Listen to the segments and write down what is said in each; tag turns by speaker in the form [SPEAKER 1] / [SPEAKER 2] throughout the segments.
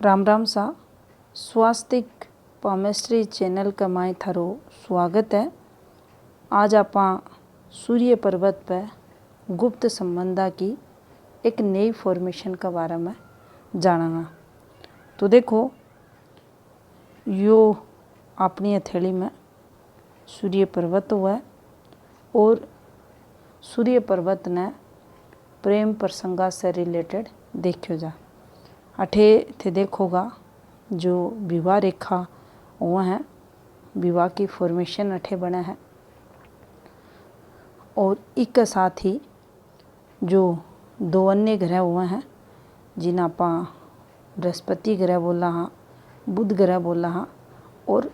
[SPEAKER 1] राम राम सा स्वास्तिक palmistry channel का my थारो स्वागत है। आज आप सूर्य पर्वत पर गुप्त संबंधा की एक नई फॉर्मेशन के बारे में जानांगा। तो देखो, यो अपनी हथेली में सूर्य पर्वत हुआ है और सूर्य पर्वत ने प्रेम प्रसंगा से रिलेटेड देखो जा। अठे थे देखोगा जो विवाह रेखा हुआ है, विवाह की फॉर्मेशन अठे बना है और एक साथ ही जो दो अन्य ग्रह हुए हैं जिन आप बृहस्पति ग्रह बोला हाँ, बुध ग्रह बोला हाँ और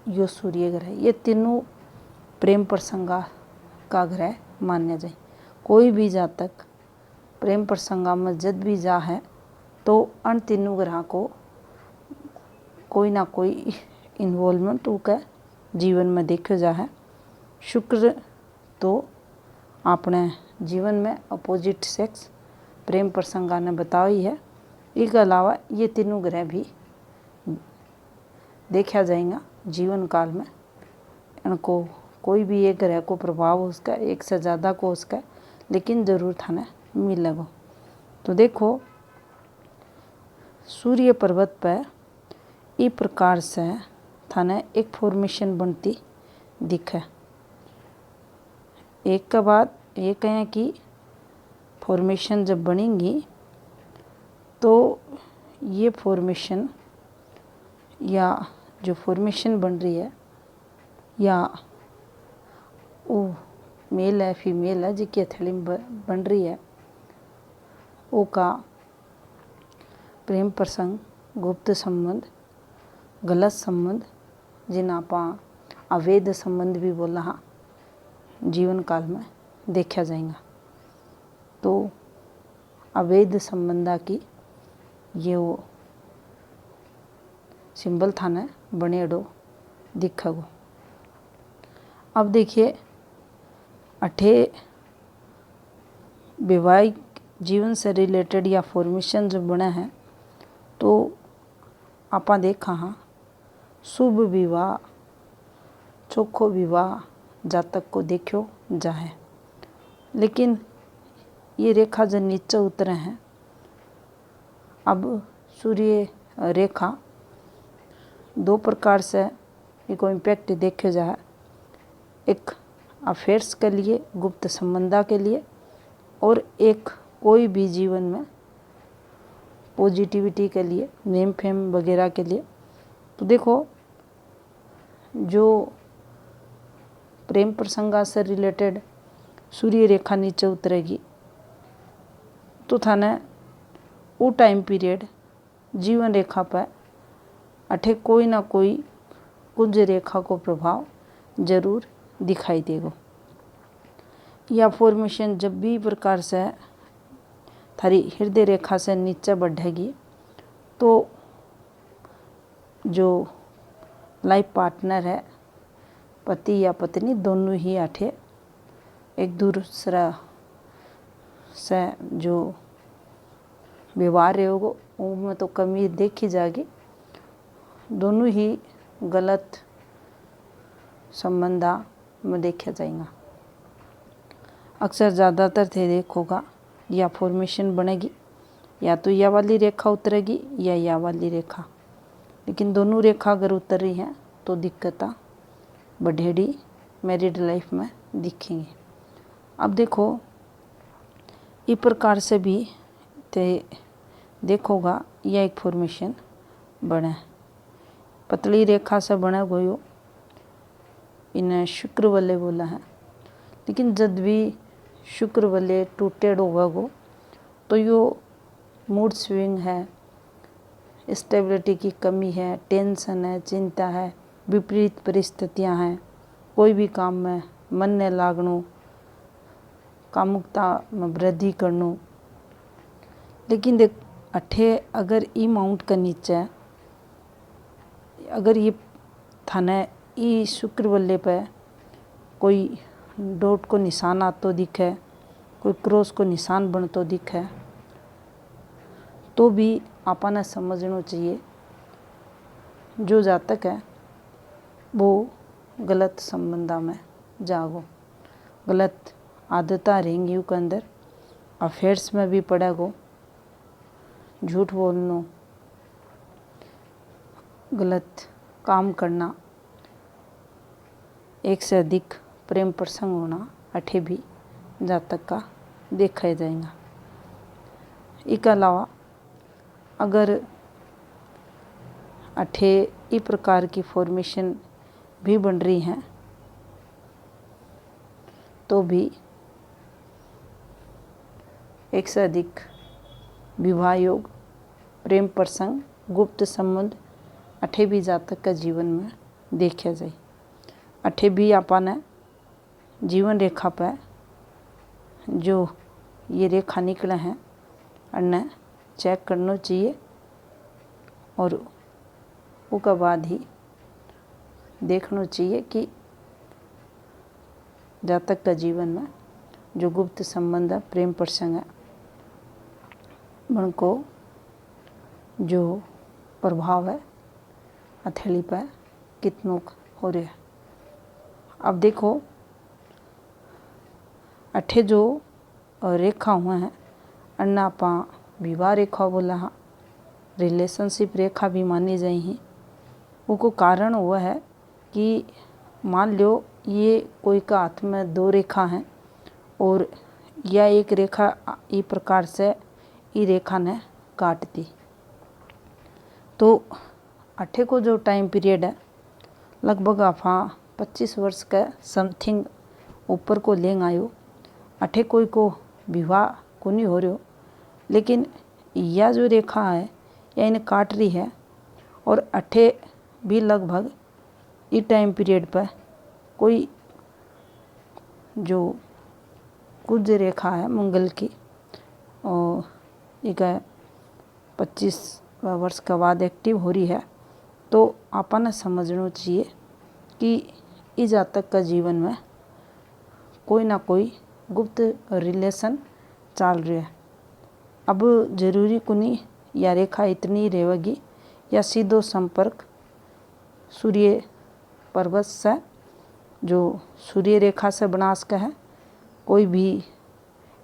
[SPEAKER 1] यो सूर्य ग्रह, ये तीनों प्रेम प्रसंगा का ग्रह मान्या जाए। कोई भी जातक प्रेम प्रसंगा में जब भी जा है तो अन तीनों ग्रह को कोई ना कोई इन्वॉल्वमेंट उनका जीवन में देखा जा है। शुक्र तो अपने जीवन में अपोजिट सेक्स प्रेम प्रसंगा ने बताया ही है। इसके अलावा ये तीनों ग्रह भी देखा जाएगा जीवन काल में। इनको कोई भी एक ग्रह को प्रभाव हो उसका, एक से ज़्यादा को उसका, लेकिन ज़रूर थाने मिलेगा। तो देखो, सूर्य पर्वत पर इस प्रकार से थाने एक फॉर्मेशन बनती दिखे। एक के बाद ये कहें कि फॉर्मेशन जब बनेंगी तो ये फॉर्मेशन या जो फॉर्मेशन बन रही है या वो मेल है फीमेल है जिसकी हथेली में बन रही है, वो का प्रेम प्रसंग, गुप्त संबंध, गलत संबंध, जिन आप अवैध संबंध भी बोला हाँ, जीवन काल में देखा जाएगा। तो अवैध संबंधा की ये वो सिंबल थाने बनेड़ो दिखेगो। अब देखिए, अठे वैवाहिक जीवन से रिलेटेड या फॉर्मेशन जो बना है तो आपा देखा हाँ, शुभ विवाह, चोखो विवाह जातक को देखो जाए। लेकिन ये रेखा जो नीचे उतरे हैं, अब सूर्य रेखा दो प्रकार से इको इम्पैक्ट देखे जाए। एक अफेयर्स के लिए, गुप्त संबंधा के लिए, और एक कोई भी जीवन में पॉजिटिविटी के लिए, नेम फेम वगैरह के लिए। तो देखो, जो प्रेम प्रसंगा से रिलेटेड सूर्य रेखा नीचे उतरेगी तो थाने वो टाइम पीरियड जीवन रेखा पर अठे कोई ना कोई कुंज रेखा को प्रभाव जरूर दिखाई देगा। यह फॉर्मेशन जब भी प्रकार से थारी हृदय रेखा से नीचे बढ़ेगी तो जो लाइफ पार्टनर है, पति या पत्नी, दोनों ही अठे एक दूसरा से जो व्यवहार रहेगा उनमें तो कमी देखी जाएगी। दोनों ही गलत संबंधा में देखा जाएगा। अक्सर ज़्यादातर थे देखोगा या फॉर्मेशन बनेगी या तो यह वाली रेखा उतरेगी या यह वाली रेखा, लेकिन दोनों रेखा अगर उतर रही हैं तो दिक्कत बढ़ेड़ी मैरिड लाइफ में दिखेंगी। अब देखो, इस प्रकार से भी ते देखोगा यह एक फॉर्मेशन बने, पतली रेखा से बना गयो, इन्हें शुक्र वाले बोला है। लेकिन जब भी शुक्र वाले टूटेड होगा तो यो मूड स्विंग है, स्टेबिलिटी की कमी है, टेंशन है, चिंता है, विपरीत परिस्थितियां हैं, कोई भी काम में मन ने लागनो, कामुकता में वृद्धि करनो। लेकिन देख, अठे अगर ई माउंट का नीचे अगर ये थाने ई शुक्र वल्ले पे कोई डॉट को निशान आतो दिखे, कोई क्रॉस को निशान बनतो दिखे, तो भी आपने समझना चाहिए जो जातक है वो गलत संबंधा में जागो, गलत आदतें रहेंगी उसके अंदर, अफेयर्स में भी पड़ेगो, झूठ बोलना, गलत काम करना, एक से अधिक प्रेम प्रसंग होना, अठे भी जातक का देखा जाएगा। इसके अलावा अगर अठे इस प्रकार की फॉर्मेशन भी बन रही हैं तो भी एक से अधिक विवाह योग, प्रेम प्रसंग, गुप्त संबंध अठे भी जातक का जीवन में देखा जाए। अठे भी आपने जीवन रेखा पर जो ये रेखा निकले हैं उन्हें चेक करना चाहिए और उसके बाद ही देखना चाहिए कि जातक का जीवन में जो गुप्त संबंध है, प्रेम प्रसंग है, उनको जो प्रभाव है हथेली पर कितनों हो रहा है। अब देखो अठे जो रेखा हुआ है अन्ना आपा विवाह रेखा बोला हाँ, रिलेशनशिप रेखा भी मानी जाए ही। उसको कारण हुआ है कि मान लो ये कोई का हाथ में दो रेखा हैं और यह एक रेखा इस प्रकार से ई रेखा ने काट दी, तो अठे को जो टाइम पीरियड है लगभग आपा 25 वर्ष का समथिंग ऊपर को लेंग आयो। अठे कोई को विवाह को नहीं हो रहा, लेकिन यह जो रेखा है यह इन्हें काट रही है और अठे भी लगभग इस टाइम पीरियड पर कोई जो कुछ रेखा है मंगल की और एक 25 वर्ष के बाद एक्टिव हो रही है। तो आपने समझना चाहिए कि इस जातक का जीवन में कोई ना कोई गुप्त रिलेशन चल रहा है। अब जरूरी को नहीं या रेखा इतनी रहेगी या सीधो संपर्क सूर्य पर्वत से जो सूर्य रेखा से बना सका है, कोई भी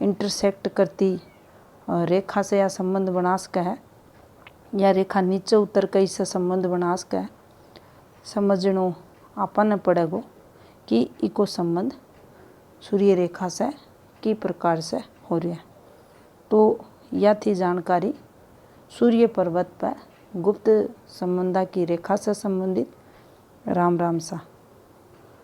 [SPEAKER 1] इंटरसेक्ट करती रेखा से या संबंध बना सका है या रेखा नीचे उतर कर इससे संबंध बना सका है। समझनो आपने पड़ेगो कि इको संबंध सूर्य रेखा से की प्रकार से हो रहा है। तो यह थी जानकारी सूर्य पर्वत पर गुप्त संबंधा की रेखा से संबंधित। राम राम सा।